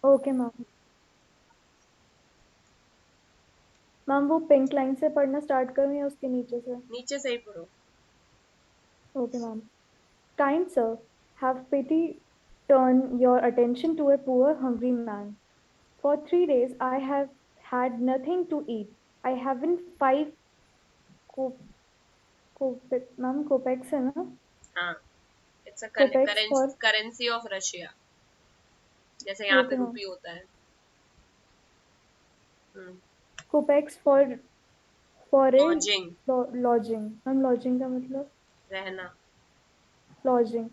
Okay ma'am. Ma'am वो pink line से पढ़ना स्टार्ट करूँ या उसके नीचे से? नीचे से ही पढ़ो। Okay ma'am. Kind sir, have pity, turn your attention to a poor, hungry man. For 3 days, I have had nothing to eat. I haven't five co- ma'am, kopecks है ना? हाँ, it's a Kopecks for, currency of Russia, जैसे यहाँ पे okay ma'am. रुपी होता है। हम्म। Kopecks for a lodging, lodging. Ma'am lodging का मतलब? रहना। Lodging.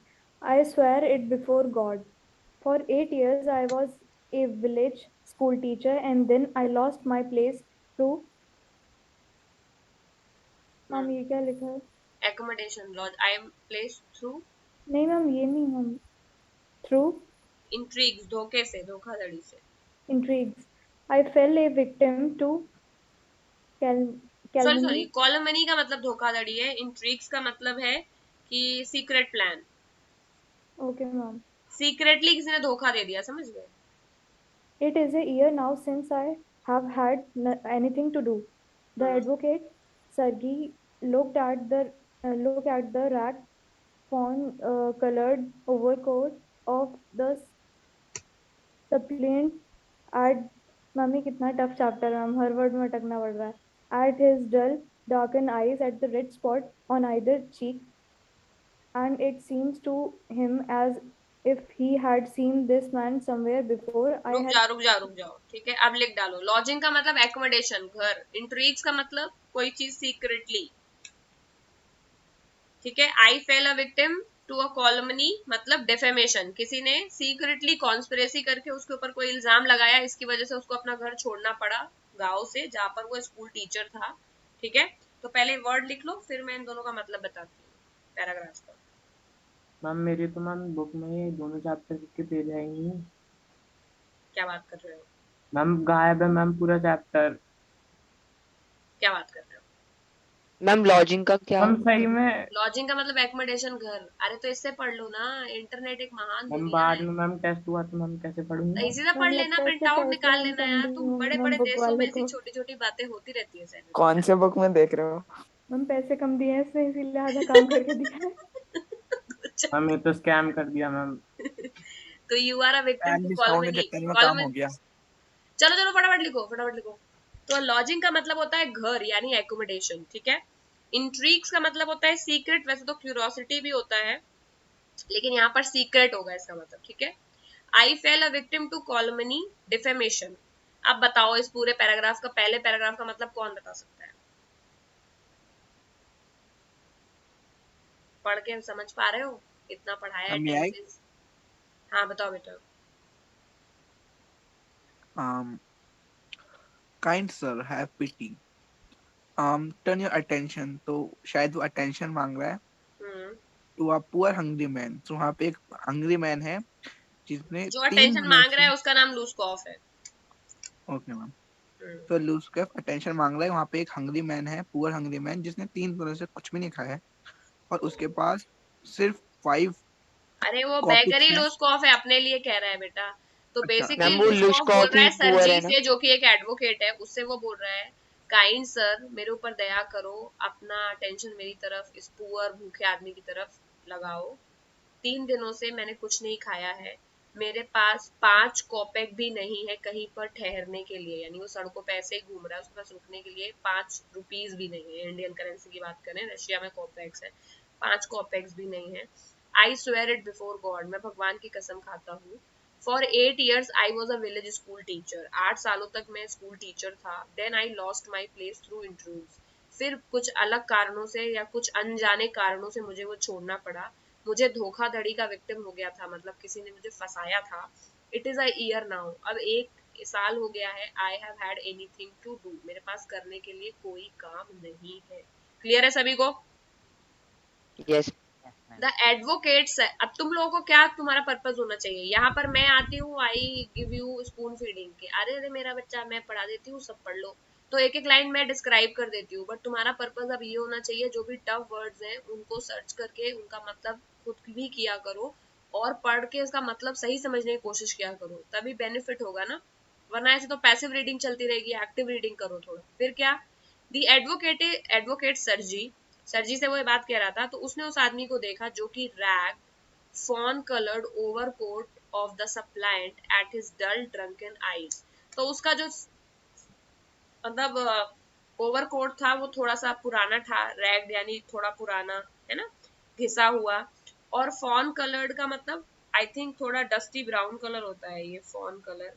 I swear it before God. For 8 years, I was a village school teacher, and then I lost my place through. Ma'am hmm. ये क्या लिखा है? Accommodation lodge, I am place through नहीं ma'am, ये नहीं मैम। थ्रू इंट्रीग्स, धोखे से, धोखाधड़ी से। intrigues. I fell a victim to sorry sorry, calumny. कॉलमनी का मतलब धोखाधड़ी है, इंट्रीग्स का मतलब है कि secret plan. Okay, ma'am. Secretly किसी ने धोखा दे दिया, समझ गए। It is a year now since I have had anything to do. The hmm. advocate Sergey looked at the ragged, fawn colored overcoat of the suppliant at mummy कितना tough chapter है ma'am, हर word में अटकना पड़ रहा है। At his dull darkened eyes, at the red spot on either cheek, and it seems to him as if he had seen this man somewhere before. I रुक had जाओ रुक जाओ रुक जाओ, ठीक है, अब लिख डालो। लॉजिंग का मतलब एकोमोडेशन, घर। इंट्रीग्स का मतलब कोई चीज सीक्रेटली, ठीक है। I fell a victim to a calumny मतलब डेफेमेशन, किसी ने सीक्रेटली कॉन्स्पिरेसी करके उसके ऊपर कोई इल्जाम लगाया, इसकी वजह से उसको अपना घर छोड़ना पड़ा, गांव से जहां पर वो स्कूल टीचर था, ठीक है। तो पहले वर्ड लिख लो, फिर मैं इन दोनों का मतलब बताती हूँ पैराग्राफ का। मैम मेरी तो मैम बुक में ये दोनों चैप्टर के पेज आएंगी। क्या बात कर रहे हो? मैम गायब है मैम पूरा चैप्टर। क्या बात कर रहे हो? मैम लॉजिंग का क्या मैम सही मतलब? में। लॉजिंग का मतलब एकोमोडेशन, घर। अरे तो इससे पढ़ लो ना, इंटरनेट एक महान मैम दुनिया बाद है। में मैम टेस्ट हुआ तो मैम कैसे पढ़ूंगा? इसी से मैम पढ़ लेना, लगता है प्रिंट इससे आउट पैसे निकाल हम लेना कम यार, देंगे तुम बड़े मैम बड़े बुक देशों में वाले ऐसी को। छोटी छोटी बातें होती रहती है सैनिक। कौन से बुक में देख रहे हो? मैम पैसे कम दिए हैं इसने, इसीलिए आधा काम करके दिया है। मैम ये तो स्कैम कर दिया मैम। तो you are a victim ma'am to discount के कॉलमनी, चक्कर में काम हो कॉलमन। गया। चलो चलो फटाफट लिखो, फटाफट लिखो। तो लॉजिंग का मतलब होता है घर यानी एकोमोडेशन, ठीक है। इंट्रीग्स का मतलब होता है सीक्रेट, वैसे तो क्यूरोसिटी भी होता है, लेकिन यहाँ पर सीक्रेट होगा इसका मतलब, ठीक है। I fell a victim to calumny defamation. अब बताओ इस पूरे पैराग्राफ का, पहले पैराग्राफ का मतलब कौन बता सकता है? पढ़ के समझ पा रहे हो? इतना पढ़ाया है हम ये आई टेंसेस। हाँ बताओ बेटा। Kind sir have pity, turn your attention, तो शायद वो अटेंशन मांग रहा है। Hmm. To a poor hungry man, तो वहाँ पे एक हंग्री मैन है जिसने जो 3 अटेंशन दिनों मांग रहा से। है उसका नाम लूस्कॉफ है। Okay ma'am. हम्म। तो लूस्कॉफ अटेंशन मांग रहा है, वहाँ पे एक हंग्री मैन है, पुअर हंग्री मैन, जिसने 3 दिनों से कुछ भी नहीं खाया है और उसके पास सिर्फ 5 अरे वो कॉपिक्स बेकरी हैं। लूस्कॉफ है, अपने लिए कह रहा है बेटा। तो अच्छा बेसिकली अच्छा। मैम वो लूस्कॉफ बोल लुशकॉफ रहा ही है पुअर सरजी है ना? से, जो कि एक एडवोकेट है, उससे वो बोल रहा है काइंड सर मेरे ऊपर दया करो, अपना अटेंशन मेरी तरफ, इस पुअर भूखे आदमी की तरफ लगाओ। 3 दिनों से मैंने कुछ नहीं खाया है, मेरे पास 5 कॉपेक भी नहीं है कहीं पर ठहरने के लिए, यानी वो सड़कों पे ऐसे ही घूम रहा है, उसके पास रुकने के लिए 5 रुपीज भी नहीं है। इंडियन करेंसी की बात करें, रशिया में कॉपेक्स है, 5 कॉपेक्स भी नहीं है। I swear it before God, मैं भगवान की कसम खाता हूँ। For 8 years I was a village school teacher, 8 सालों तक मैं स्कूल टीचर था। Then I lost my place through interviews, फिर कुछ अलग कारणों से या कुछ अनजाने कारणों से मुझे वो छोड़ना पड़ा। मुझे धोखाधड़ी का विक्टिम हो गया था, मतलब किसी ने मुझे फंसाया था। It is a year now, अब 1 साल हो गया है। I have had anything to do, मेरे पास करने के लिए कोई काम नहीं है। क्लियर है सभी को? यस। द एडवोकेट्स, अब तुम लोगों को क्या तुम्हारा पर्पज होना चाहिए? यहाँ पर मैं आती हूँ, I give you spoon feeding के, अरे अरे मेरा बच्चा, मैं पढ़ा देती हूँ, सब पढ़ लो। तो एक एक लाइन मैं डिस्क्राइब कर देती हूँ, बट तुम्हारा पर्पज अब ये होना चाहिए जो भी टफ वर्ड्स हैं उनको सर्च करके उनका मतलब खुद भी किया करो, और पढ़ के इसका मतलब सही समझने की कोशिश किया करो, तभी बेनिफिट होगा ना, वरना ऐसे तो पैसिव रीडिंग चलती रहेगी, एक्टिव रीडिंग करो थोड़ा। फिर क्या, दी एडवोकेट सरजी से वो ये बात कह रहा था, तो उसने उस आदमी को देखा जो कि rag fawn colored overcoat of the suppliant at his dull drunken eyes। तो उसका जो मतलब ओवरकोट था वो थोड़ा सा पुराना था, रैग्ड यानी थोड़ा पुराना, है ना, घिसा हुआ। और फॉन कलर्ड का मतलब आई थिंक थोड़ा डस्टी ब्राउन कलर होता है ये फॉन कलर,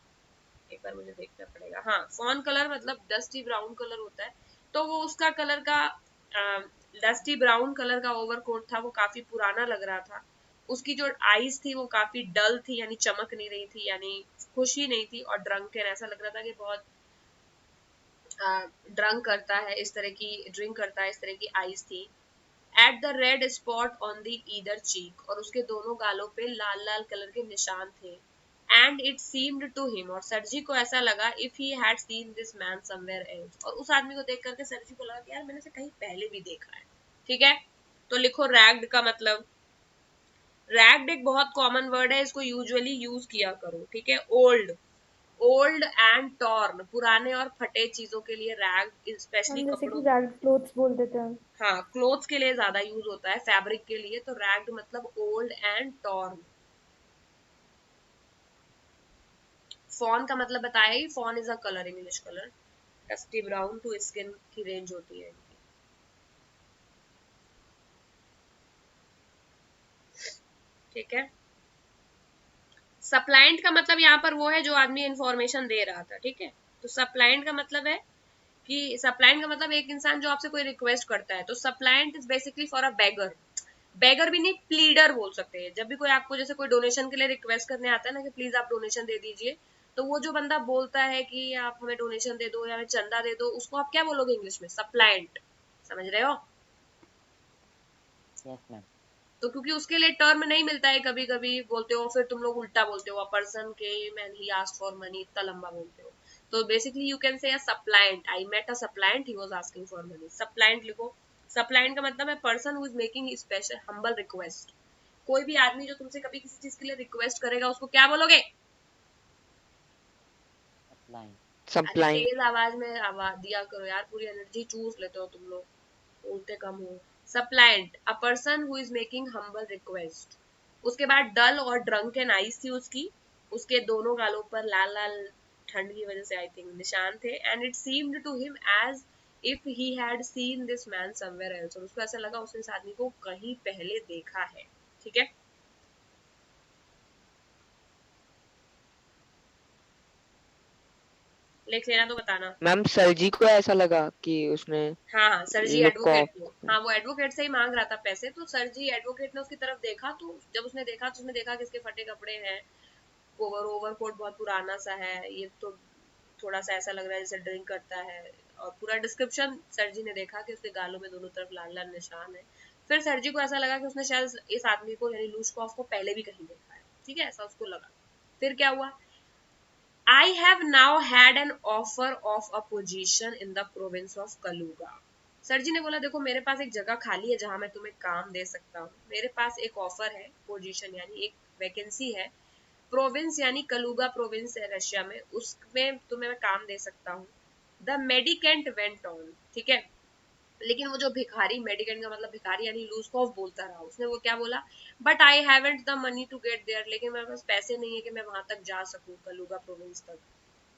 एक बार मुझे देखना पड़ेगा। हाँ, फॉन कलर मतलब डस्टी ब्राउन कलर होता है। तो वो उसका कलर का डस्टी ब्राउन कलर का ओवरकोट था, वो काफी पुराना लग रहा था। उसकी जो आईज थी वो काफी डल थी, यानी चमक नहीं रही थी, यानी खुशी नहीं थी। और ड्रंकन, ऐसा लग रहा था कि बहुत ड्रंक करता है, इस तरह की ड्रिंक करता है, इस तरह की आईज थी। At the red spot on the either cheek, और उसके दोनों गालों पे लाल लाल कलर के निशान थे। And it seemed to him, और सरजी को ऐसा लगा, if he had seen this man somewhere else, और उस आदमी को देख करके सरजी को लगा कि यार मैंने इसे कहीं पहले भी देखा है। ठीक है, तो लिखो रैग्ड का मतलब। रैग्ड एक बहुत कॉमन वर्ड है, इसको यूजुअली यूज किया करो। ठीक है, ओल्ड एंड टॉर्न, पुराने और फटे चीजों के लिए रैग, स्पेशली हम जैसे कपड़ों, कि रैग्ड क्लोथ्स बोल देते हैं। हाँ क्लोथ्स के लिए ज्यादा यूज होता है, फैब्रिक के लिए तो रैग्ड मतलब ओल्ड एंड टॉर्न। फॉन का मतलब बताया ही, fawn is a colour, English colour, dusty brown to skin की रेंज होती है इनकी। ठीक है, सप्लाइंट का मतलब यहाँ पर वो है जो आदमी इंफॉर्मेशन दे रहा था। ठीक है, तो सप्लाइंट का मतलब है कि सप्लाइंट का मतलब एक इंसान जो आपसे कोई रिक्वेस्ट करता है। तो सप्लाइंट इज बेसिकली फॉर अ बेगर, बेगर भी नहीं, प्लीडर बोल सकते हैं। जब भी कोई आपको जैसे कोई डोनेशन के लिए रिक्वेस्ट करने आता है ना कि प्लीज आप डोनेशन दे दीजिए, तो वो जो बंदा बोलता है कि आप हमें डोनेशन दे दो या हमें चंदा दे दो, उसको आप क्या बोलोगे इंग्लिश में? सप्लायंट। समझ रहे हो? Yes ma'am. तो क्योंकि उसके लिए टर्म नहीं मिलता है, कभी कभी बोलते हो, फिर तुम लोग उल्टा बोलते हो, a person came and he asked for money, इतना लंबा बोलते हो। तो basically you can say a suppliant, I met a suppliant, he was asking for money. Suppliant लिखो। सप्लायंट का मतलब है person who is making special humble request. कोई भी आदमी जो तुमसे कभी किसी चीज के लिए रिक्वेस्ट करेगा, उसको क्या बोलोगे? अरे तेज आवाज में आवाज दिया करो यार, पूरी एनर्जी चूस लेते हो तुम लोग, बोलते कम हो। Suppliant, a person who is making humble request. उसके बाद डल और ड्रंकन आईज थी उसकी, उसके दोनों गालों पर लाल लाल ठंड की वजह से आई थिंक निशान थे। And it seemed to him as if he had seen this man somewhere else, और उसको ऐसा लगा उसने इस आदमी को कहीं पहले देखा है। ठीक है, लिख लेना तो बताना। मैम सर जी को ऐसा लगा कि उसने हाँ हाँ, Sergei look advocate of. को, हाँ वो एडवोकेट से ही मांग रहा था पैसे, तो सर जी एडवोकेट ने उसकी तरफ देखा, तो जब उसने देखा तो उसने देखा कि इसके फटे कपड़े हैं, ओवरकोट बहुत पुराना सा है, ये तो थोड़ा सा ऐसा लग रहा है जैसे ड्रिंक करता है। और पूरा डिस्क्रिप्शन सर जी ने देखा कि उसके गालों में दोनों तरफ लाल लाल निशान है। फिर सर जी को ऐसा लगा कि उसने शायद इस आदमी को यानी लूशकॉफ को पहले भी कहीं देखा है। ठीक है, ऐसा उसको लगा। फिर क्या हुआ? I have now had an offer of a position in the province of Kaluga। Sergei ने बोला देखो मेरे पास एक जगह खाली है जहां मैं तुम्हें काम दे सकता हूँ, मेरे पास एक ऑफर है, पोजीशन यानी एक वैकेंसी है, प्रोविंस यानी कलुगा प्रोविंस है रशिया में, उसमें तुम्हें मैं काम दे सकता हूँ। The mendicant went on. ठीक है, लेकिन वो जो भिखारी, मेडिकेंट का मतलब भिखारी यानी लूजकॉफ बोलता रहा, उसने वो क्या बोला? But I haven't the money to get there, लेकिन मेरे पास पैसे नहीं है कि मैं वहां तक जा सकूं, कलुगा प्रोविंस तक।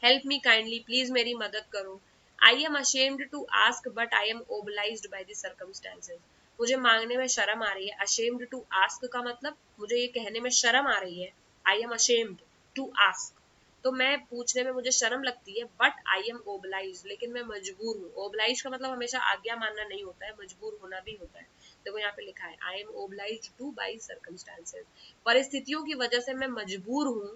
हेल्प मी काइंडली, प्लीज मेरी मदद करो। I am ashamed to ask but I am obliged by the circumstances. मुझे मांगने में शर्म आ रही है। अशेम्ड टू आस्क का मतलब मुझे ये कहने में शर्म आ रही है। I am ashamed to ask, तो मैं पूछने में मुझे शर्म लगती है। बट आई एम ओबलाइज, लेकिन मैं मजबूर हूँ। ओबलाइज का मतलब हमेशा आज्ञा मानना नहीं होता है, मजबूर होना भी होता है। देखो यहाँ पे लिखा है I am obliged to by circumstances, परिस्थितियों की वजह से मैं मजबूर हूँ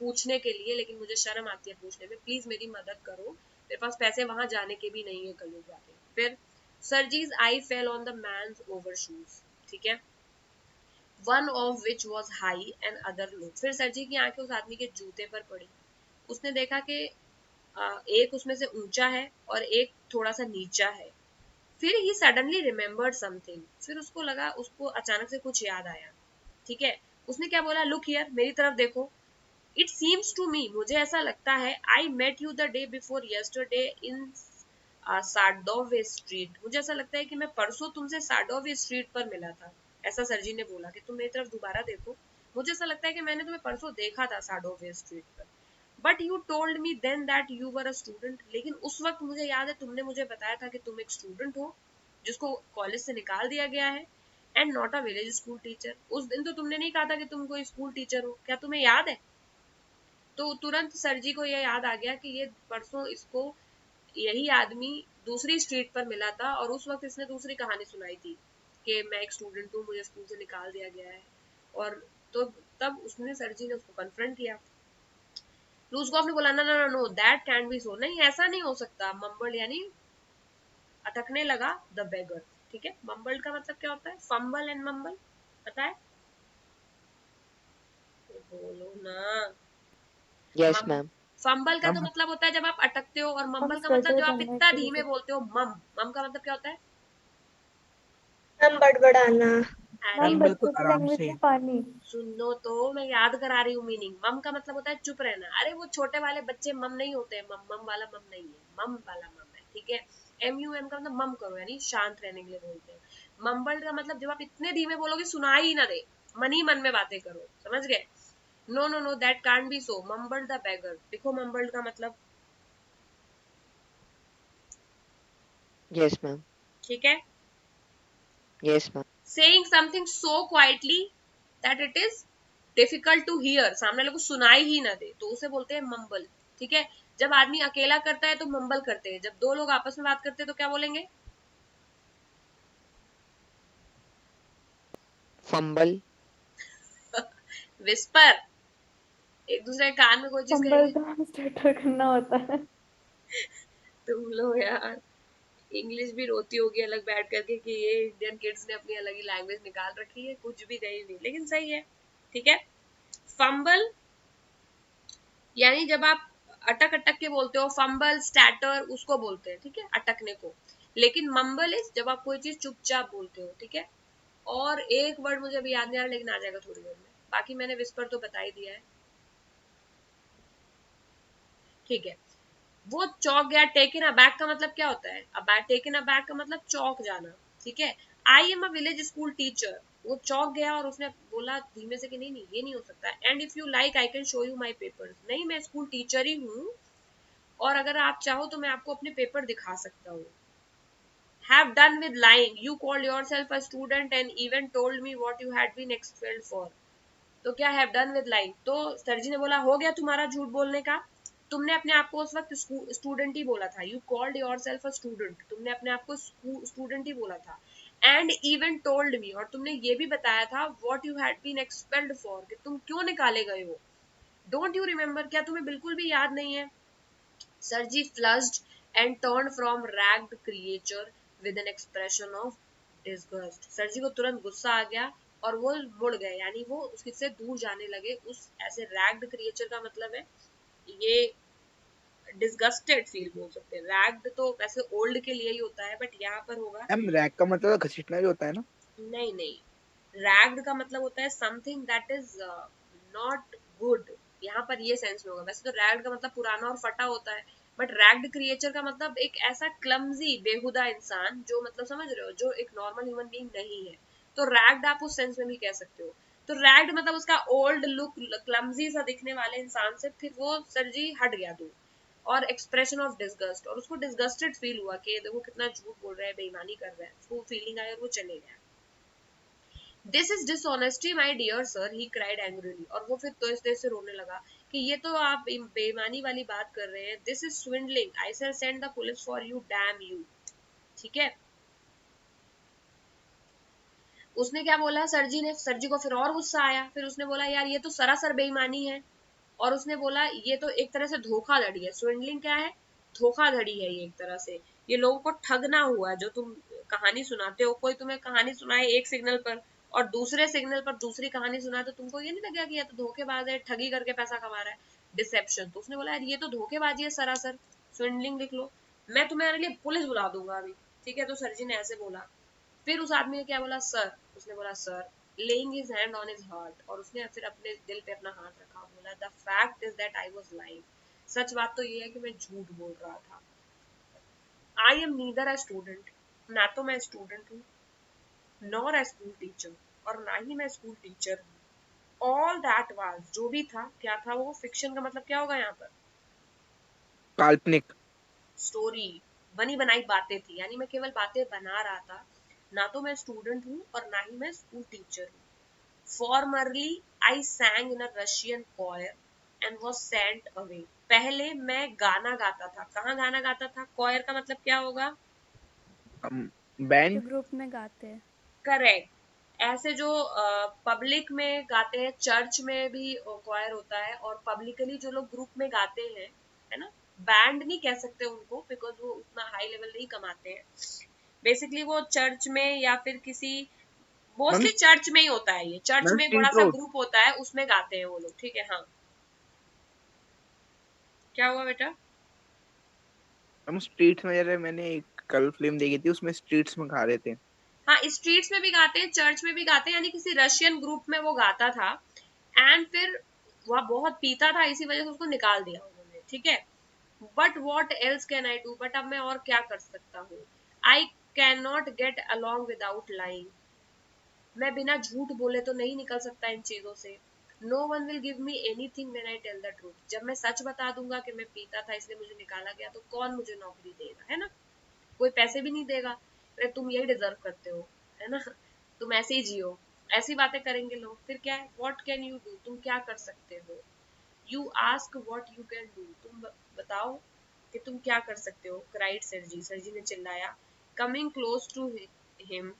पूछने के लिए, लेकिन मुझे शर्म आती है पूछने में, प्लीज मेरी मदद करो, मेरे पास पैसे वहां जाने के भी नहीं है कलुगा के। फिर Sergei's eye fell on the man's overshoes. ठीक है, one of which was high and other low. फिर सरजी की आंखें उस आदमी के जूते पर पड़ी, उसने देखा कि एक उसमें से ऊंचा है और एक थोड़ा सा नीचा है। फिर ही सडनली रिमेम्बर्ड समथिंग, फिर उसको लगा, उसको अचानक से कुछ याद आया। ठीक है, उसने क्या बोला, लुक हियर, मेरी तरफ देखो, इट सीम्स टू मी, मुझे ऐसा लगता है, I met you the day before yesterday in Sadovaya street, मुझे ऐसा लगता है कि मैं परसों तुमसे साडोवे स्ट्रीट पर मिला था। ऐसा सर जी ने बोला कि तुम मेरी तरफ दोबारा देखो, मुझे ऐसा लगता है कि मैंने तुम्हें परसों देखा था साडोवे स्ट्रीट पर। But you told me then that you were a student, लेकिन उस वक्त मुझे याद है तुमने मुझे बताया था कि तुम एक स्टूडेंट हो जिसको कॉलेज से निकाल दिया गया है, and not a village school teacher. उस दिन तो तुमने नहीं कहा था कि तुम कोई स्कूल टीचर हो, क्या तुम्हें याद है? तो तुरंत सर जी को यह याद आ गया कि ये परसों इसको यही आदमी दूसरी स्ट्रीट पर मिला था और उस वक्त इसने दूसरी कहानी सुनाई थी कि मैं एक स्टूडेंट हूँ, मुझे स्कूल से निकाल दिया गया है। और तो तब उसने सर जी ने उसको कन्फ्रंट किया। लूजकॉफ ने बोला, no no no that can be so, नहीं ऐसा नहीं हो सकता। मम्बल यानी अटकने लगा द बेगर, ठीक है। मम्बल का मतलब क्या होता है? फंबल एंड मम्बल, पता है? तो बोलो ना। Yes ma'am. फंबल का तो मैम मतलब होता है जब आप अटकते हो, और हम मम्बल का मतलब स्टटर जब आप करना इतना एक तरह धीमे से। बोलते हो। मम मम का मतलब क्या होता है? मैम बड़बड़ाना। अरे मैम, बिल्कुल बच्चों की आराम लैंग्वेज से। में पानी। सुनो तो, मैं याद करा रही हूँ मीनिंग। मम का मतलब होता है चुप रहना। अरे वो छोटे वाले बच्चे मम नहीं होते हैं, मम मम वाला मम नहीं है, मम वाला मम है, ठीक है। MUM का मतलब मम करो, यानी शांत रहने के लिए बोलते हैं। मम्बल का मतलब जब आप इतने धीमे बोलोगे सुनाई ही ना दे, मन ही मन में बातें करो, समझ गए? No no no that can't be so, mumble the beggar. देखो मम्बल का मतलब, यस मैम। ठीक है। Yes ma'am. saying something so quietly that it is difficult to hear, सामने वाले को सुनाई ही ना दे, तो उसे बोलते हैं मम्बल, ठीक है। जब आदमी अकेला करता है तो मम्बल करते हैं, जब दो लोग आपस में बात करते हैं तो क्या बोलेंगे? फंबल। विस्पर, एक दूसरे के कान में कोई चीज फंबल कहेंगे। तो स्टटर करना होता है। तुम लोग यार, इंग्लिश भी रोती होगी अलग बैठ करके कि ये इंडियन किड्स ने अपनी अलग ही लैंग्वेज निकाल रखी है, कुछ भी कहीं भी, लेकिन सही है, ठीक है। फंबल यानी जब आप अटक अटक के बोलते हो, फंबल स्टैटर उसको बोलते हैं, ठीक है, अटकने को। लेकिन मम्बल इज जब आप कोई चीज चुपचाप बोलते हो, ठीक है। और एक वर्ड मुझे अभी याद नहीं आ रहा, लेकिन आ जाएगा थोड़ी देर में। बाकी मैंने विस्पर तो बता ही दिया है, ठीक है। वो चौक गया। टेकन अबैक का मतलब क्या होता है? अबैक, टेकन अबैक का मतलब चौक जाना, ठीक है। I am a village school teacher, वो चौक गया और उसने बोला धीमे से कि नहीं नहीं ये नहीं हो सकता। And if you like I can show you my papers, नहीं मैं स्कूल टीचर ही हूँ और अगर आप चाहो तो मैं आपको अपने पेपर दिखा सकता हूँ। Have done with lying. You called yourself a student and even told me what you had been expelled for. तो क्या have done with lying? तो सर जी ने बोला हो गया तुम्हारा झूठ बोलने का, तुमने अपने आप को उस वक्त स्टूडेंट ही बोला था। You called yourself a student, तुमने अपने आप को स्टूडेंट ही बोला था। And even told me, और तुमने ये भी बताया था what you had been expelled for, कि तुम क्यों निकाले गए हो। Don't you remember? क्या तुम्हें बिल्कुल भी याद नहीं है? Sergi flushed and turned from ragged creature with an expression of disgust. सरजी को तुरंत गुस्सा आ गया और वो मुड़ गए, यानी वो उससे दूर जाने लगे। उस ऐसे रैग्ड क्रिएचर का मतलब है ये डिस्गस्टेड फील बोल सकते हैं। रैग्ड तो वैसे ओल्ड के लिए ही होता है, बट यहाँ पर होगा मैम रैक का मतलब घसीटना भी होता है ना? नहीं नहीं, रैग्ड का मतलब होता है something that is not good. यहाँ पर ये सेंस में होगा। वैसे तो रैग्ड का मतलब पुराना और फटा होता है, बट रैग्ड क्रिएचर का मतलब एक ऐसा क्लमजी बेहुदा इंसान जो, मतलब समझ रहे हो, जो एक नॉर्मल ह्यूमन बीइंग नहीं है। तो रैग्ड आप उस सेंस में भी कह सकते हो। तो रैग्ड मतलब उसका ओल्ड लुक, क्लमजी सा दिखने वाले इंसान से फिर वो सरजी हट गया दूर, और एक्सप्रेशन ऑफ डिस्गस्ट, और उसको डिस्गस्टेड फील हुआ कि देखो कितना झूठ बोल रहा है, बेईमानी कर रहा है। उसको फीलिंग आई और वो चले गया। This is dishonesty my dear sir, he cried angrily, और वो फिर तेज तेज से रोने लगा कि ये तो आप बेईमानी वाली बात कर रहे हैं। This is swindling, I shall send the police for you, damn you, ठीक है। उसने क्या बोला सरजी ने, सरजी को फिर और गुस्सा आया। फिर उसने बोला यार ये तो सरासर बेईमानी है, और उसने बोला ये तो एक तरह से धोखाधड़ी है। स्विंडलिंग क्या है? धोखाधड़ी है ये एक तरह से, ये लोगों को ठगना हुआ। जो तुम कहानी सुनाते हो, कोई तुम्हें कहानी सुनाए एक सिग्नल पर और दूसरे सिग्नल पर दूसरी कहानी सुनाए, तो तुमको ये नहीं लगेगा कि ये तो धोखेबाज है, ठगी करके पैसा कमा रहा है, डिसेप्शन। तो उसने बोला यार ये तो धोखेबाजी है सरासर, स्विंडलिंग लिख लो, मैं तुम्हारे लिए पुलिस बुला दूंगा अभी, ठीक है। तो सरजी ने ऐसे बोला। फिर उस आदमी ने क्या बोला, सर, उसने बोला sir laying his hand on his heart, और उसने फिर अपने दिल पे अपना हाथ रखा, बोला the fact is that I was lying, सच बात तो ये है कि मैं झूठ बोल रहा था. I am neither a student, ना तो मैं स्टूडेंट हूँ, nor a school teacher, और ना ही मैं स्कूल टीचर हूँ. All that was, जो भी था, क्या था वो? फिक्शन का मतलब क्या होगा यहाँ पर? काल्पनिक. स्टोरी, बनी बनाई बातें थी, यानी मैं केवल बातें बना रहा था. ना तो मैं स्टूडेंट हूँ और ना ही मैं स्कूल टीचर हूँ. Formerly, I sang in a Russian choir and was sent away. पहले मैं गाना गाता था. कहाँ गाना गाता था? choir का मतलब क्या होगा? बैंड. जो ग्रुप में गाते हैं. करेक्ट. ऐसे जो पब्लिक में गाते हैं, चर्च में भी choir होता है, और पब्लिकली जो लोग ग्रुप में गाते हैं, है ना, बैंड नहीं कह सकते उनको, बिकॉज वो उतना हाई लेवल नहीं कमाते हैं. बेसिकली वो चर्च में या फिर किसी, मोस्टली चर्च में ही होता है ये, चर्च में बड़ा सा ग्रुप होता है, उसमें गाते हैं वो लोग. ठीक है. हाँ, क्या हुआ बेटा? हम स्ट्रीट्स में, जैसे मैंने एक कल फिल्म देखी थी, उसमें स्ट्रीट्स में गा रहे थे. हाँ, स्ट्रीट्स में भी गाते हैं, चर्च में भी गाते हैं, यानी किसी रशियन ग्रुप में वो गाता था, एंड फिर वह बहुत पीता था, इसी वजह से उसको निकाल दिया उन्होंने. ठीक है. But what else can I do, but अब मैं और क्या कर सकता हूँ. I can not get along without lying, मैं बिना झूठ बोले तो नहीं निकल सकता इन चीजों से. No one will give me anything when I tell the truth, जब मैं सच बता दूंगा कि मैं पीता था इसलिए मुझे निकाला गया, तो कौन मुझे नौकरी देगा, है ना? कोई पैसे भी नहीं देगा. अरे तुम यही डिजर्व करते हो, है ना, तुम ऐसे ही जियो. ऐसी बातें करेंगे लोग. फिर क्या है? व्हाट कैन यू डू, तुम क्या कर सकते हो. You ask what you can do, तुम बताओ कि तुम क्या कर सकते हो. क्राइड सरजी, सरजी ने चिल्लाया. Coming close to him,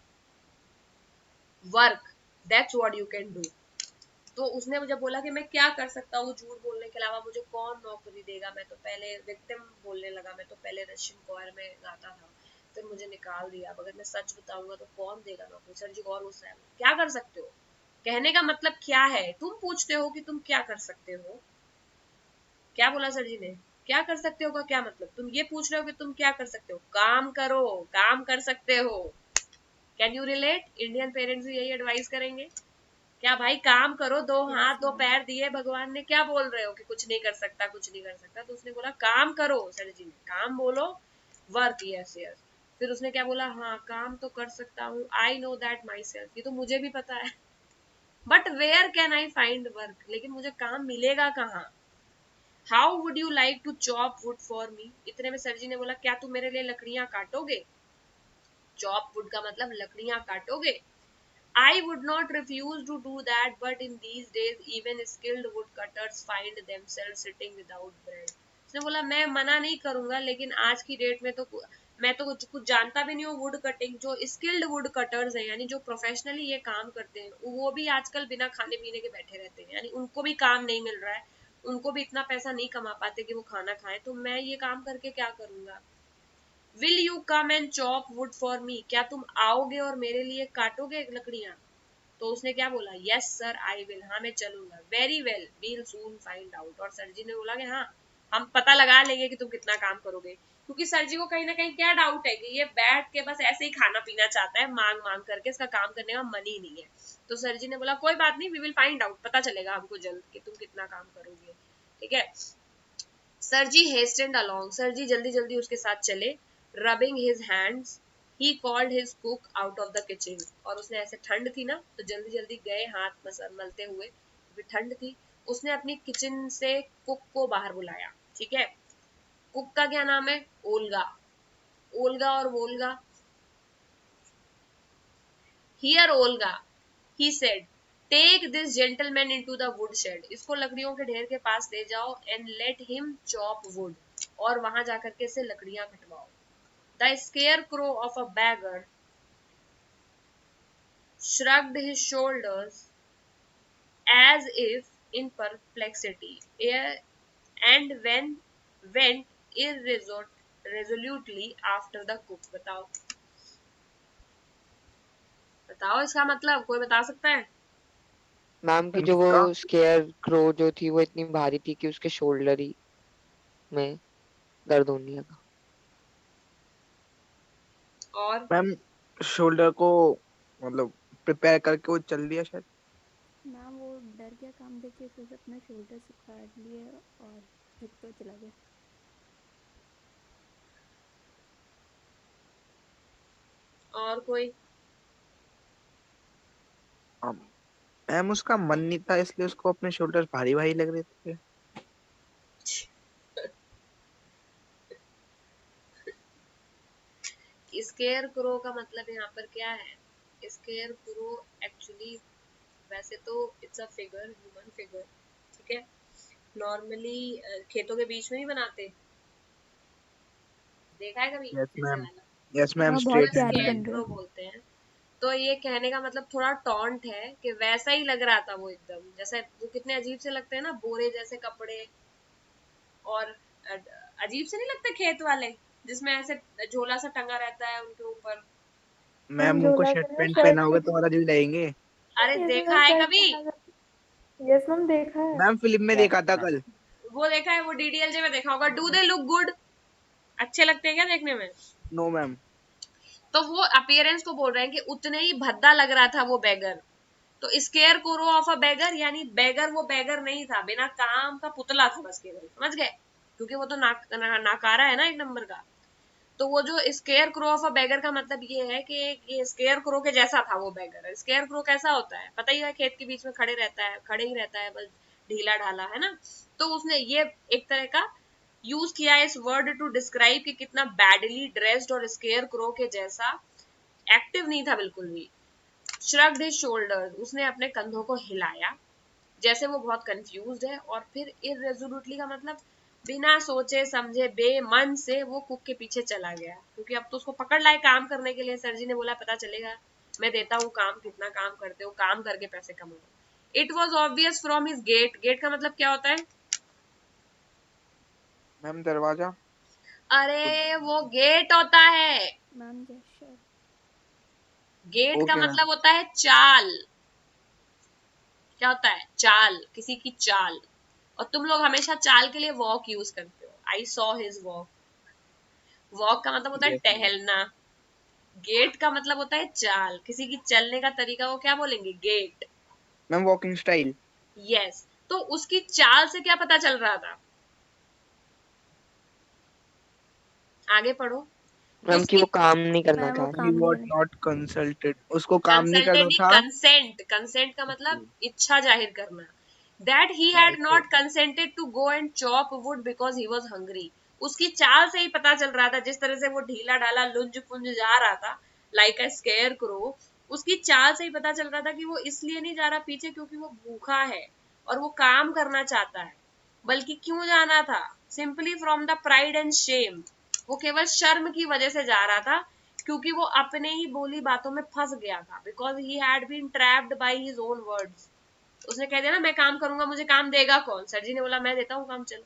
work, that's what you can do. तो उसने मुझे बोला कि मैं क्या कर सकता हूँ झूठ बोलने के अलावा, मुझे कौन नौकरी देगा. मैं तो पहले विक्टिम बोलने लगा, मैं तो पहले रशियन कोयर में गाता था, फिर मुझे निकाल दिया. अब अगर मैं सच बताऊंगा तो कौन देगा नौकरी. सर जी और गुस्सा है. क्या कर सकते हो, कहने का मतलब क्या है? तुम पूछते हो कि तुम क्या कर सकते हो. क्या बोला सर जी ने? क्या कर सकते हो का क्या मतलब? तुम ये पूछ रहे हो कि तुम क्या कर सकते हो. काम करो, काम कर सकते हो. Can you relate? Indian parents भी यही एडवाइस करेंगे. क्या भाई, काम करो, दो हाथ दो पैर दिए भगवान ने, क्या बोल रहे हो कि कुछ नहीं कर सकता, कुछ नहीं कर सकता. तो उसने बोला काम करो. सर जी ने, काम बोलो, वर्क. Yes yes. फिर उसने क्या बोला? हाँ, काम तो कर सकता हूँ. I know that myself, ये तो मुझे भी पता है. But where can I find work, लेकिन मुझे काम मिलेगा कहाँ. How would you like to chop wood for me. इतने में सर जी ने बोला, क्या तुम मेरे लिए लकड़ियां काटोगे. चॉप वुड का मतलब लकड़ियां काटोगे. I would not refuse to do that, but in these days even skilled woodcutters find themselves sitting without bread. उसने बोला मैं मना नहीं करूंगा, लेकिन आज की डेट में तो मैं तो कुछ जानता भी नहीं हूँ वुड कटिंग. जो स्किल्ड वुड कटर्स हैं, यानी जो प्रोफेशनली ये काम करते हैं, वो भी आजकल बिना खाने पीने के बैठे रहते हैं, यानी उनको भी काम नहीं मिल रहा है, उनको भी इतना पैसा नहीं कमा पाते कि वो खाना खाएं. तो मैं ये काम करके क्या करूंगा. Will you come and chop wood for मी, क्या तुम आओगे और मेरे लिए काटोगे लकड़ियां. तो उसने क्या बोला? यस सर आई विल, हाँ मैं चलूंगा. वेरी वेल, वील सून फाइंड आउट. और सर जी ने बोला कि हाँ, हम पता लगा लेंगे कि तुम कितना काम करोगे. क्योंकि सर जी को कहीं ना कहीं क्या डाउट है कि ये बैठ के बस ऐसे ही खाना पीना चाहता है, मांग मांग करके, इसका काम करने का मन ही नहीं है. तो सर जी ने बोला कोई बात नहीं, वी विल फाइंड आउट, पता चलेगा हमको जल्द कि तुम कितना काम करोगे. ठीक है. सर जी हेस्टेंड अलोंग, सर जी जल्दी जल्दी उसके साथ चले. Rubbing his hands, he called his cook out of the kitchen. और उसने ऐसे, ठंड थी ना, तो जल्दी जल्दी गए हाथ मलते हुए, क्योंकि ठंड थी. उसने अपनी किचन से कुक को बाहर बुलाया. ठीक है. कुक का क्या नाम है? ओल्गा. ओल्गा और Volga. Here Olga, he said, take this gentleman into the woodshed. इसको लकड़ियों के ढेर के पास ले जाओ, and let him chop wood. और वहां जाकर के इससे लकड़ियां कटवाओ. The scarecrow of a beggar shrugged his shoulders as if in perplexity, and went irresolutely after the cook. बताओ, बताओ इसका मतलब कोई बता सकता है? मैम की जो वो स्केयर क्रो जो थी वो इतनी भारी थी कि उसके शोल्डर ही में दर्द होने लगा. और मैम शोल्डर को मतलब प्रिपेयर करके वो चल दिया शायद। मैम वो डर गया काम देख के, फिर से अपने शोल्डर्स काट लिए और झुक कर चला गया। और कोई? मैम उसका मन नहीं था, इसलिए उसको अपने शोल्डर भारी भारी लग रहे थे। स्केयर क्रो का मतलब यहाँ पर क्या है? स्केयर क्रो एक्चुअली वैसे तो it's a figure, human figure, ठीक है। नॉर्मली खेतों के बीच में नहीं बनाते, देखा है कभी यस ऐसे मैम, वाला? यस मैम, हाँ, बहुत उसको स्ट्रेट हैंड प्यारे स्केयर बन लाइन। रहे क्रो हैं। बोलते हैं। तो ये कहने का मतलब थोड़ा टॉन्ट है कि वैसा ही लग रहा था वो, एकदम जैसे वो कितने अजीब से लगते हैं ना, बोरे जैसे कपड़े, और अजीब से नहीं लगते खेत वाले जिसमें ऐसे झोला सा टंगा रहता है उनके ऊपर। मैम मैम उनको झोला शर्ट से ना पैंट पहना शर्ट होगा के तो और अजीब लगेंगे। अरे ये देखा ना है शर्ट कभी? पहना जाता। यस मैम देखा है। मैम फिल्म में देखा था कल। वो देखा है, वो डीडीएलजे में देखा होगा। Do they look good? अच्छे लगते हैं क्या देखने में? No ma'am. तो वो अपीयरेंस को बोल रहे हैं कि उतने ही भद्दा लग रहा था वो बैगर। तो स्केयर कोरो ऑफ अ बैगर, यानी बैगर वो बैगर नहीं था, बिना काम का पुतला था बस केवल, समझ गए? क्योंकि वो तो नाकारा है ना एक नंबर का। तो वो जो square crow of a bagger का मतलब ये है कि ये स्केयर क्रो के जैसा था वो बैगर। स्केयर क्रो कैसा होता है पता ही है, खेत के बीच में खड़े रहता है, खड़े ही रहता है बस, ढीला ढाला, है ना। तो उसने ये एक तरह का यूज किया इस वर्ड टू डिस्क्राइब कि कितना बैडली ड्रेस्ड और स्केयर क्रो के जैसा एक्टिव नहीं था बिल्कुल भी। श्रग्ड हिज शोल्डर्स, उसने अपने कंधों को हिलाया जैसे वो बहुत कंफ्यूज्ड है, और फिर इरेजोल्यूटली का मतलब बिना सोचे समझे बेमन से वो कुक के पीछे चला गया, क्योंकि अब तो उसको पकड़ लाए काम करने के लिए। सर जी ने बोला पता चलेगा, मैं देता हूँ काम, कितना काम करते हो, काम करके पैसे कमाओ। It was obvious from his gait. Gait का मतलब क्या होता है? मैम दरवाजा। अरे वो गेट होता है। Ma'am gesture. गेट का ओके मैम। मतलब होता है चाल। क्या होता है? चाल, किसी की चाल। और तुम लोग हमेशा चाल के लिए वॉक यूज करते हो। I saw his walk. Walk का मतलब होता है यस मैम। टहलना। गेट का मतलब होता है चाल, किसी की चलने का तरीका को क्या बोलेंगे? Gait. Ma'am walking style. Yes. तो उसकी चाल से क्या पता चल रहा था? आगे पढ़ो। मैम कि उसकी वो काम नहीं करना मैम वो चाहता। ही काम नहीं वॉज करना। नॉट कंसल्टेड, उसको काम नहीं कंसल्टेड करना नहीं, था। कंसेंट। कंसेंट का मतलब इच्छा जाहिर करना। That he had okay. Not consented to go and chop wood because he was hungry. उसकी चाल से ही पता चल रहा था, जिस तरह से वो ढीला ढाला लुंज पुंज जा रहा था लाइक अ स्केयर क्रो, उसकी चाल से ही पता चल रहा था कि वो इसलिए नहीं जा रहा पीछे क्योंकि वो भूखा है और वो काम करना चाहता है, बल्कि क्यों जाना था? Simply from the pride and Shem. वो केवल शर्म की वजह से जा रहा था, क्योंकि वो अपने ही बोली बातों में फंस गया था। Because he had been trapped by his own words. उसने कह दिया ना मैं काम करूंगा, मुझे काम देगा कौन? सर जी ने बोला मैं देता हूँ काम, चलो।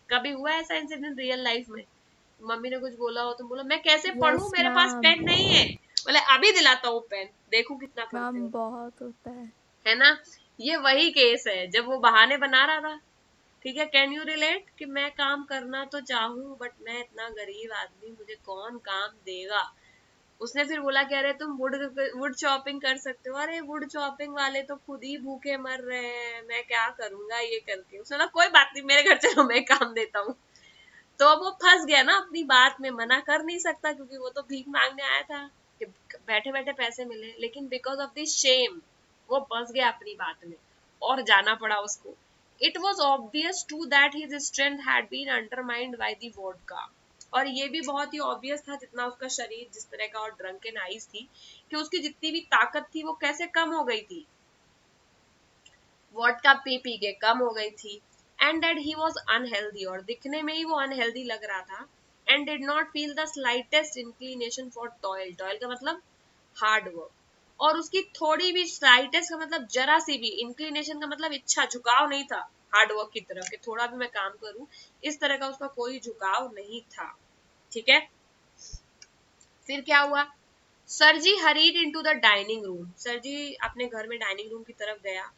कभी हुआ ऐसा इंसिडेंट रियल लाइफ में? मम्मी ने कुछ बोला हो तो बोला मैं कैसे पढ़ूं, यस मेरे पास मैम। पेन नहीं है, बोले अभी दिलाता हूँ पेन, देखू कितना पढ़ते मैम हो, बहुत होता है। है ना। ये वही केस है जब वो बहाने बना रहा था। ठीक है, कैन यू रिलेट कि मैं काम करना तो चाहूँ बट मैं इतना गरीब आदमी, मुझे कौन काम देगा? उसने फिर बोला कि अरे तुम वुड चॉपिंग कर सकते हो। अरे वुड चॉपिंग वाले तो खुद ही भूखे मर रहे हैं, मैं क्या करूंगा ये करके। उसने बोला कोई बात नहीं, मेरे घर चलो, मैं काम देता हूँ। तो अब वो फंस गया ना अपनी बात में, मना कर नहीं सकता क्योंकि वो तो भीख मांगने आया था कि बैठे बैठे पैसे मिले, लेकिन बिकॉज ऑफ द शेम वो फंस गया अपनी बात में और जाना पड़ा उसको। It was obvious to that his strength had been undermined by the vodka. और ये भी बहुत ही ऑब्वियस था, जितना उसका शरीर जिस तरह का और ड्रंकन आइज थी, कि उसकी जितनी भी ताकत थी वो कैसे कम हो गई थी, वोडका पी पी के कम हो गई थी। And that he was unhealthy, और दिखने में ही वो अनहेल्दी लग रहा था। And did not feel the slightest inclination for toil. Toil का मतलब हार्ड वर्क। और उसकी थोड़ी भी, स्लाइटेस्ट का मतलब जरा सी भी, इंक्लिनेशन का मतलब इच्छा, झुकाव नहीं था हार्ड वर्क की तरफ कि थोड़ा भी मैं काम करूं, इस तरह का उसका कोई झुकाव नहीं था। ठीक है, फिर क्या हुआ? Sergei hurried into the dining room. Sergei अपने घर में डाइनिंग रूम की तरफ गया।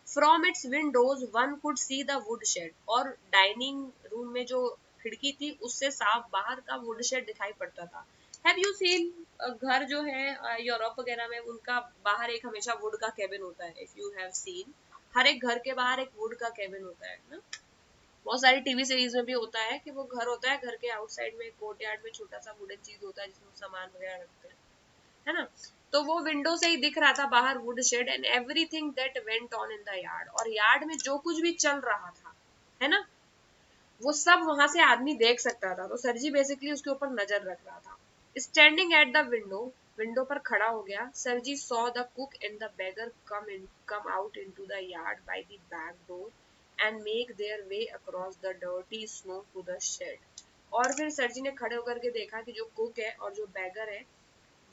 From its windows one could see the wood shed. और डाइनिंग रूम में जो खिड़की थी उससे साफ बाहर का वुड शेड दिखाई पड़ता था। हैव यू सीन घर जो है यूरोप वगैरह में, उनका बाहर एक हमेशा वुड का केबिन होता है। इफ यू हैव सीन, हर एक घर के बाहर एक वुड का केबिन होता है ना। बहुत सारी टीवी सीरीज में भी होता है कि वो घर होता है, घर के आउटसाइड में कोर्टयार्ड में छोटा सा वुडन चीज होता है जिसमें सामान वगैरह रखते हैं, है ना। तो वो विंडो से ही दिख रहा था बाहर wood shed and everything that went on in the yard, और यार्ड में जो कुछ भी चल रहा था, है ना, वो सब वहां से आदमी देख सकता था। तो सर जी बेसिकली उसके ऊपर नजर रख रहा था। Standing at the window, window पर खड़ा हो गया, Sergei saw the cook and the beggar come out into the yard by the back door and make their way across the dirty snow to the shed. और फिर sir जी ने खड़े होकर के देखा कि जो कुक है और जो बैगर है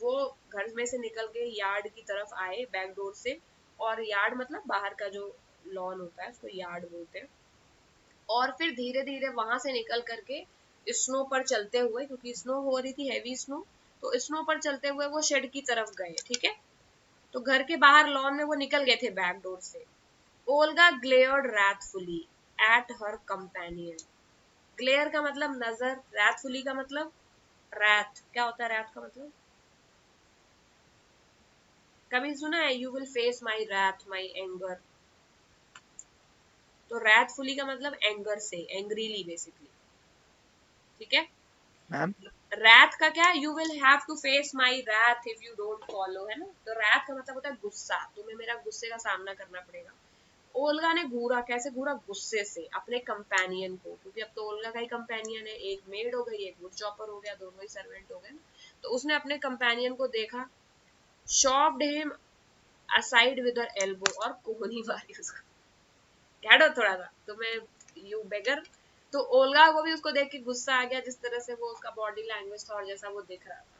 वो घर में से निकल के यार्ड की तरफ आए बैक डोर से, और यार्ड मतलब बाहर का जो लॉन होता है उसको यार्ड बोलते हैं। और फिर धीरे धीरे वहां से निकल करके स्नो पर चलते हुए, क्योंकि स्नो हो रही थी हैवी स्नो, तो स्नो पर चलते हुए वो शेड की तरफ गए। ठीक है, तो घर के बाहर लॉन में वो निकल गए थे बैक डोर से। Olga glared wrathfully at her companion. Glare का मतलब नजर, wrathfully का मतलब रैथ। क्या होता है रैथ का मतलब? कभी सुना है you will face my wrath, my anger? तो wrathfully का मतलब एंगर से, एंग्रीली बेसिकली। ठीक है, मैम रैथ का क्या? You will have to face my wrath if you don't follow, है ना। तो रैथ का मतलब होता है गुस्सा, तुम्हें मेरा गुस्से का सामना करना पड़ेगा। ओल्गा ने घूरा, कैसे घूरा? गुस्से से अपने कंपेनियन को, क्योंकि अब तो ओल्गा का ही कंपेनियन है, एक मेड हो गई, एक वुड चॉपर हो गया, दोनों ही सर्वेंट हो गए ना। तो उसने अपने कंपेनियन को देखा, शॉप्ड him aside with her elbow, और कोहनी मारी उसको। हटो थोड़ा सा तुम्हें, यू बेगर। तो ओल्गा को भी उसको देख के गुस्सा आ गया, जिस तरह से वो उसका बॉडी लैंग्वेज था और जैसा वो दिख रहा था।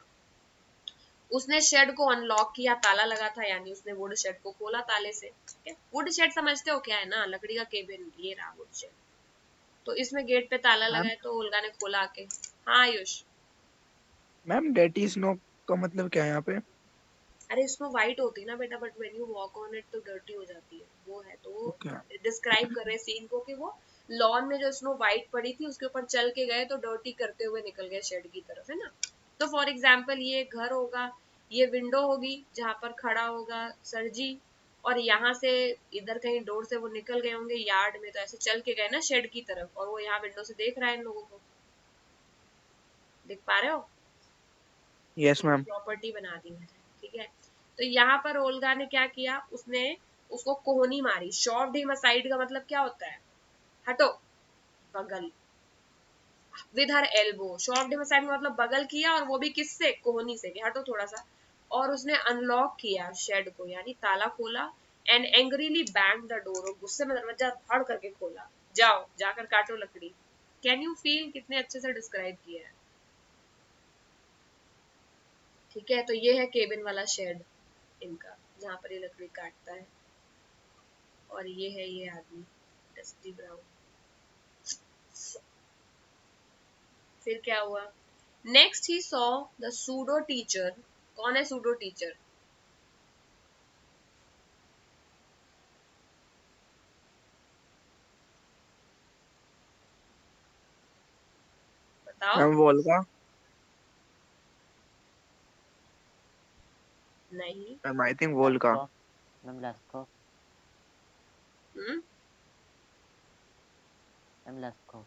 उसने शेड को अनलॉक किया, ताला लगा था, यानी उसने वुड शेड को खोला ताले से। ठीक है, वुड शेड समझते हो क्या है ना, लकड़ी का केबिन, ये रहा वुड शेड। तो इसमें गेट पे ताला लगा मैम है, तो ओल्गा ने खोला आके। हाँ आयुष। मैम डर्टी स्नो का मतलब क्या है यहाँ पे? अरे स्नो वाइट होती है ना बेटा, but when you walk on it तो डर्टी हो जाती है, वो है। तो ओके डिस्क्राइब कर रहे सीन को कि वो लॉन में जो स्नो वाइट पड़ी थी उसके ऊपर चल के गए तो डर्टी करते हुए निकल गए शेड की तरफ, है ना। तो फॉर एग्जाम्पल ये घर होगा, ये विंडो होगी जहां पर खड़ा होगा सरजी, और यहाँ से इधर कहीं डोर से वो निकल गए होंगे यार्ड में, तो ऐसे चल के गए ना शेड की तरफ, और वो यहाँ विंडो से देख रहा है इन लोगों को। देख पा रहे हो? Yes ma'am. प्रॉपर्टी बना दी मैंने। ठीक है, तो यहाँ पर ओल्गा ने क्या किया, उसने उसको कोहनी मारी। शॉफ्ड हिम असाइड का मतलब क्या होता है? हटो, बगल। With her elbow, shoved him aside मतलब बगल किया, और वो भी किससे? कोहनी से, कि हटो थोड़ा सा। और उसने अनलॉक किया शेड को, यानी ताला खोला, and angrily bang the door, और गुस्से में दरवाजा फाड़ करके खोला। जाओ जाकर काटो लकड़ी। कैन यू फील कितने अच्छे से डिस्क्राइब किया है। ठीक है, तो ये है केबिन वाला शेड इनका, जहां पर ये लकड़ी काटता है। और ये है ये आदमी, डस्टी ब्राउन। फिर क्या हुआ? Next he saw the pseudo teacher. कौन है सूडो टीचर? बताओ। मैम वोल्गा। नहीं। Ma'am I think Volga. Ma'am LESCO. Hmm, ma'am LESCO.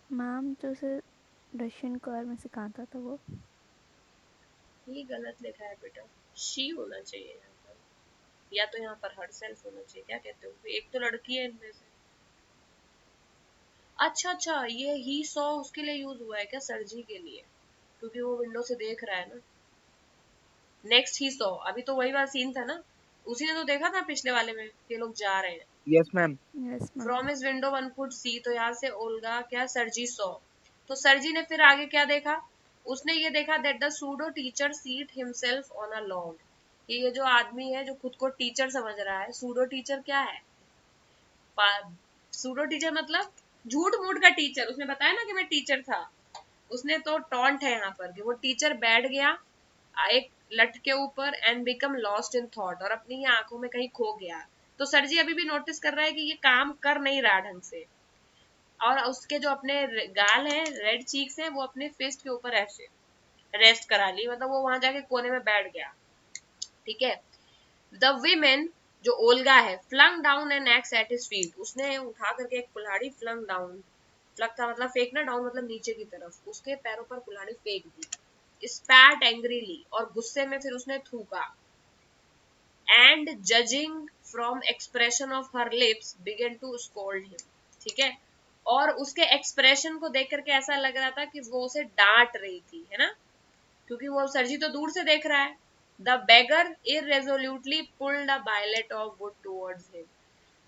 Ma'am जो उसे रशियन कार में सिखाता था वो। ये गलत लिखा है बेटा, शी होना चाहिए यहाँ पर, या तो यहाँ पर हर सेल्फ होना चाहिए। क्या कहते हो? एक तो लड़की है इनमें से। अच्छा अच्छा, ये ही सॉ उसके लिए यूज हुआ है क्या? सरजी के लिए, क्योंकि वो विंडो से देख रहा है ना। नेक्स्ट ही सॉ, अभी तो वही वाला सीन था ना, उसी ने तो देखा था पिछले वाले में कि ये लोग जा रहे हैं। Yes ma'am. Yes ma'am. From his window one could सी, तो यहाँ से ओल्गा क्या सरजी सॉ। तो सरजी ने फिर आगे क्या देखा? उसने ये देखा that the pseudo teacher seat himself on a log, कि ये जो आदमी है जो खुद को टीचर समझ रहा है, सूडो टीचर क्या है? सूडो टीचर मतलब झूठ मूठ का टीचर। उसने बताया ना कि मैं टीचर था, उसने तो टॉन्ट है यहाँ पर कि वो टीचर बैठ गया एक लट के ऊपर and become lost in thought, और अपनी ही आंखों में कहीं खो गया। तो सर जी अभी भी नोटिस कर रहा है कि ये काम कर नहीं रहा ढंग से, और उसके जो अपने गाल हैं, रेड चीक्स हैं, वो अपने फिस्ट के ऊपर ऐसे रेस्ट करा ली, मतलब वो वहां जाके कोने में बैठ गया। ठीक है। द वीमेन, जो ओल्गा है, flung down an axe at his feet, उसने उठा करके एक कुल्हाड़ी फ्लंग डाउन, फ्लग का मतलब फेंकना, डाउन मतलब नीचे की तरफ, उसके पैरों पर कुल्हाड़ी फेंक दी। स्पैट एंग्रीली, और गुस्से में फिर उसने थूका। And judging from expression of her lips began to scold him. ठीक है। और उसके एक्सप्रेशन को देख करके ऐसा लग रहा था कि वो उसे डांट रही थी, है ना, क्योंकि वो सरजी तो दूर से देख रहा है। The beggar irresolutely pulled a billet of wood towards him।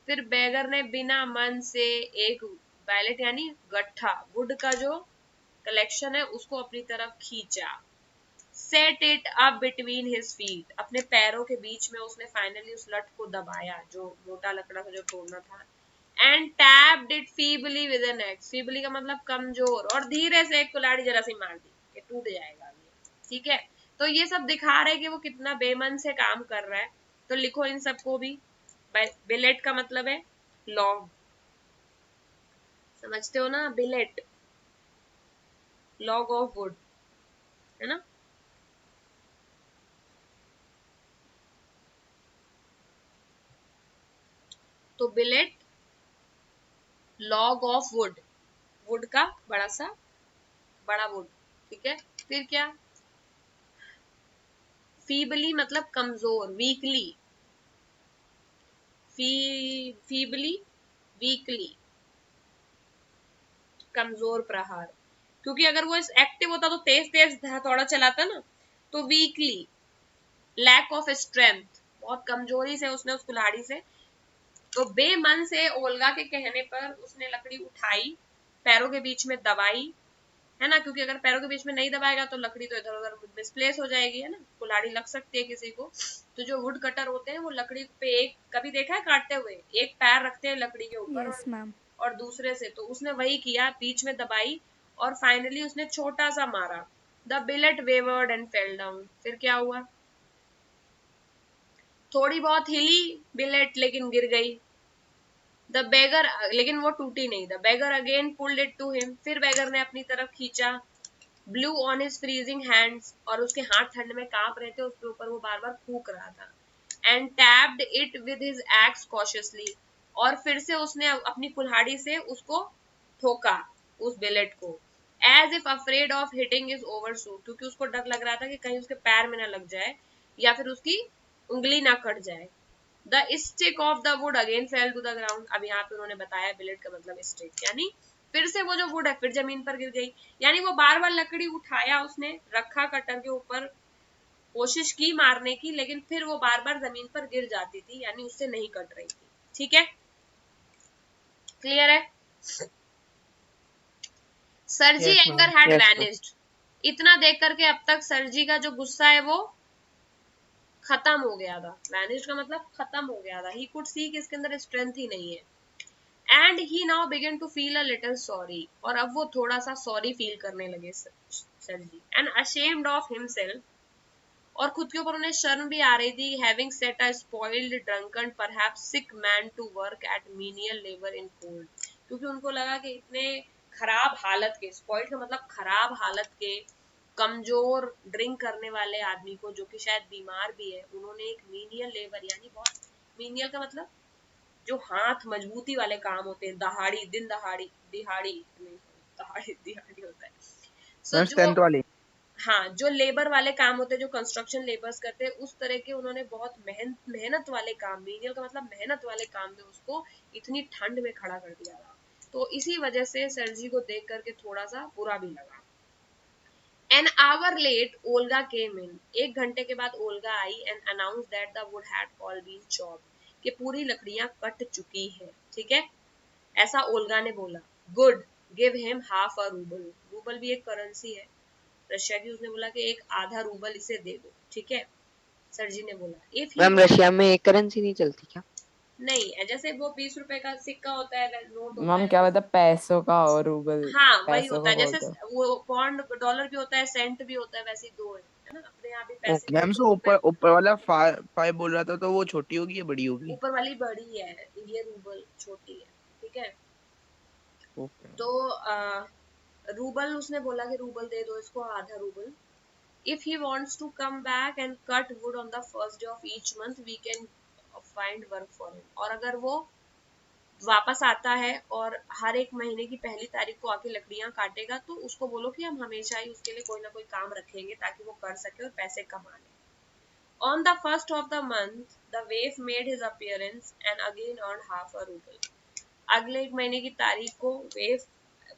फिर बेगर ने बिना मन से एक बैलेट यानी गट्ठा, वुड का जो कलेक्शन है, उसको अपनी तरफ खींचा। Set it up between his feet, अपने पैरों के बीच में उसने फाइनली उस लट को दबाया, जो मोटा लकड़ा था जो तोड़ना था। And tapped it feebly with an axe, feebly का मतलब कमजोर, और धीरे से एक कुल्हाड़ी जरा सी मार दी कि टूट जाएगा ये। ठीक है। तो ये सब दिखा रहे कि वो कितना बेमन से काम कर रहा है। तो लिखो इन सबको भी। बिलेट का मतलब है लॉग, समझते हो ना, बिलेट, लॉग ऑफ वुड, है ना। तो billet, log of wood, wood का बड़ा सा बड़ा वुड। ठीक है। फिर क्या, फीबली मतलब कमजोर, वीकली, फीबली, वीकली, कमजोर प्रहार। क्योंकि अगर वो एक्टिव होता तो तेज तेज हथौड़ा चलाता ना, तो वीकली, लैक ऑफ स्ट्रेंथ, बहुत कमजोरी से उसने उस कुल्हाड़ी से, तो बेमन से ओल्गा के कहने पर उसने लकड़ी उठाई, पैरों के बीच में दबाई, है ना, क्योंकि अगर पैरों के बीच में नहीं दबाएगा तो लकड़ी तो इधर उधर मिसप्लेस हो जाएगी, है ना, कुल्हाड़ी लग सकती है किसी को। तो जो वुड कटर होते हैं वो लकड़ी पे एक, कभी देखा है काटते हुए, एक पैर रखते हैं लकड़ी के ऊपर यस मैम। और दूसरे से, तो उसने वही किया, बीच में दबाई और फाइनली उसने छोटा सा मारा। The billet wavered and fell down. फिर क्या हुआ, थोड़ी बहुत हिली बिलेट लेकिन गिर गई। द बेगर, लेकिन वो टूटी नहीं। The beggar again pulled it to him, फिर बेगर ने अपनी तरफ खींचा। Blew on his freezing hands, और उसके हाथ ठंड में कांप रहे थे, उसके ऊपर वो बार बार फूक रहा था। And tapped it with his axe cautiously, और फिर से उसने अपनी कुल्हाड़ी से उसको ठोका, उस बिलेट को। As if afraid of hitting his overshoe, क्योंकि उसको डर लग रहा था कि कहीं उसके पैर में ना लग जाए या फिर उसकी उंगली ना कट जाए। The stick of the wood again fell to the ground. अब यहाँ पे उन्होंने बताया बिलेट का मतलब स्टिक, यानी फिर से वो जो वुड है फिर जमीन पर गिर गई। यानी वो बार बार लकड़ी उठाया, उसने रखा कटर के ऊपर, कोशिश की मारने की, लेकिन फिर वो बार बार जमीन पर गिर जाती थी, यानी उससे नहीं कट रही थी। ठीक है, क्लियर है। सरजी yes anger ma'am. Had yes ma'am. Vanished. इतना देख करके अब तक सरजी का जो गुस्सा है वो खत्म हो गया था। वैनिश्ड का मतलब खत्म हो गया था। ही कुड सी कि इसके अंदर स्ट्रेंथ ही नहीं है। And he now began to feel a little sorry, और अब वो थोड़ा सा सॉरी फील करने लगे सरजी। एंड अशेम्ड ऑफ हिमसेल्फ, और खुद के ऊपर उन्हें शर्म भी आ रही थी। Having set a spoiled drunken perhaps sick man to work at menial labour in cold, क्योंकि उनको लगा कि इतने खराब हालत के, स्पॉइल्ड का मतलब खराब हालत के, कमजोर ड्रिंक करने वाले आदमी को, जो कि शायद बीमार भी है, उन्होंने एक मीनियल लेबर, यानी बहुत, मीनियल का मतलब जो हाथ मजबूती वाले काम होते हैं, दहाड़ी, दिन दहाड़ी, दिहाड़ी नहीं, दहाड़ी दिहाड़ी होता है। सो जो, स्ट्रेंथ वाली। हाँ, जो लेबर वाले काम होते हैं, जो कंस्ट्रक्शन लेबर्स करते हैं, उस तरह के उन्होंने बहुत मेहनत वाले काम, मीनियल का मतलब मेहनत वाले काम में उसको इतनी ठंड में खड़ा कर दिया था। तो इसी वजह से सरजी को देख करके थोड़ा सा बुरा भी लगा। An hour late, Olga came in। 1 घंटे के बाद Olga I and announced that the wood had all been chopped। कि पूरी लकड़ियां कट चुकी है। ठीक है, ऐसा ओल्गा ने बोला। Good, give him half a rouble. Rouble भी एक करेंसी है रशिया की। उसने बोला कि एक आधा रूबल इसे दे दो। ठीक है, सरजी ने बोला। इफ ही मैम रशिया में एक करेंसी नहीं चलती क्या? नहीं, जैसे वो 20 रुपए का सिक्का होता है, नोट होता मैम है, क्या बता, पैसों का और रूबल, हाँ वही पैसों होता को है। जैसे बोलते हैं। वो पॉन्ड डॉलर भी होता है, सेंट भी होता है, वैसे ही दो है। है ना, अपने आप ही पैसे ओके मैम सो ऊपर ऊपर वाला फाइव बोल रहा था, तो वो छोटी होगी या बड़ी होगी? ऊपर वाली बड़ी है, ये रूबल छोटी है, ठीक है। ओके तो रूबल उसने बोला कि रूबल दे दो इसको, आधा rouble. If he wants to come back and cut wood on the first day of each month, we can find work for him. और अगर वो वापस आता है और हर एक महीने की पहली तारीख को आके लकड़ियां काटेगा, तो उसको बोलो कि हम हमेशा ही उसके लिए कोई ना कोई काम रखेंगे ताकि वो कर सके और पैसे कमा ले। On the first of the month, the waif made his appearance and again earned half a ruble. अगले एक महीने की तारीख को वेफ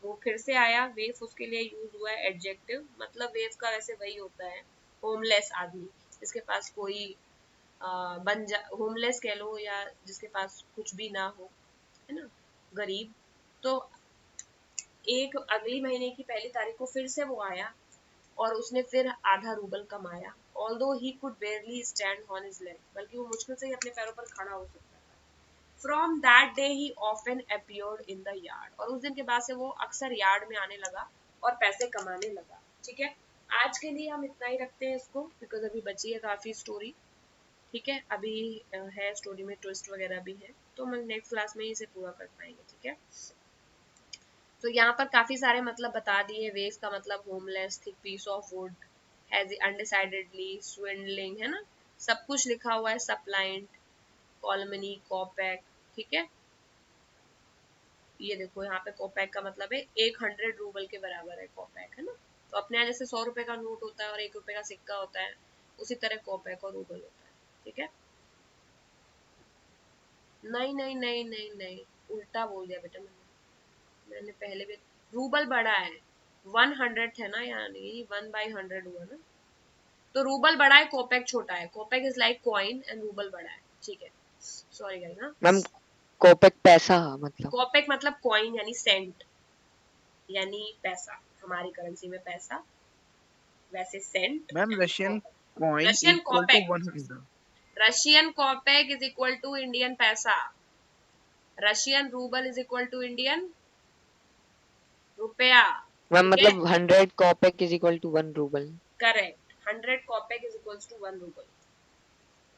वो फिर से आया। वेफ उसके लिए यूज हुआ है एडजेक्टिव, मतलब वेफ का वैसे वही होता है होमलेस आदमी, जिसके पास कोई होमलेस कह लो, या जिसके पास कुछ भी ना हो, है ना, गरीब। तो एक अगली महीने की पहली तारीख को फिर से वो आया और उसने फिर आधा रूबल कमाया। Although he could बेयरली stand on his leg, बल्कि वो मुश्किल से ही अपने पैरों पर खड़ा हो सकता था। From that day he often appeared in the yard. और उस दिन के बाद से वो अक्सर यार्ड में आने लगा और पैसे कमाने लगा। ठीक है, आज के लिए हम इतना ही रखते हैं इसको, बिकॉज अभी बची है काफी स्टोरी। ठीक है, अभी है स्टोरी में ट्विस्ट वगैरह भी है, तो हम नेक्स्ट क्लास में ही इसे पूरा कर पाएंगे। ठीक है, तो यहाँ पर काफी सारे मतलब बता दिए। वेव का मतलब homeless, thick piece of wood, has undecidedly, swindling, है ना, सब कुछ लिखा हुआ है। सप्लाइंट, कॉलमनी, कॉपैक, ठीक है। ये देखो यहाँ पे कॉपैक का मतलब है 100 रूबल के बराबर है कॉपैक, है ना। तो अपने यहाँ जैसे 100 रुपए का नोट होता है और 1 रुपए का सिक्का होता है, उसी तरह कॉपैक और रूबल होता है। ठीक है, नहीं नहीं नहीं नहीं नहीं, उल्टा बोल दिया बेटा मैंने पहले भी। रूबल बड़ा है, 100 है ना, यानी 1/100 हुआ ना, तो रूबल बड़ा है, कॉपैक छोटा है। Kopeck is like coin and rouble बड़ा है। ठीक है, सॉरी गाइस। हाँ मैम, कोपेक पैसा मतलब? कॉपैक मतलब कॉइन यानी सेंट, यानी पैसा, हमारी करेंसी में पैसा, वैसे cent. Ma'am Russian coin Russian equal to kopeck, 100। Russian kopeck is equal to Indian paisa. Russian rouble is equal to Indian rupaya. Ma'am ठीक है, मतलब 100 kopeck is equal to 1 rouble. Correct, 100 kopeck is equal to 1 rouble.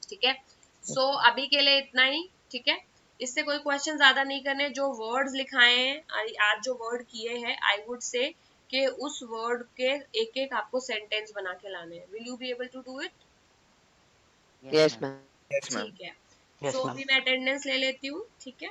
ठीक है, सो अभी के लिए इतना ही। ठीक है, इससे कोई क्वेश्चन ज्यादा नहीं करने। जो वर्ड्स लिखाए हैं आज, जो वर्ड किए हैं, आई वुड से कि उस वर्ड के एक एक आपको सेंटेंस बना के लाने हैं। Will you be able to do it? Yes ma'am. Yes ma'am. ठीक है, सो अभी मैं अटेंडेंस ले लेती हूँ। ठीक है,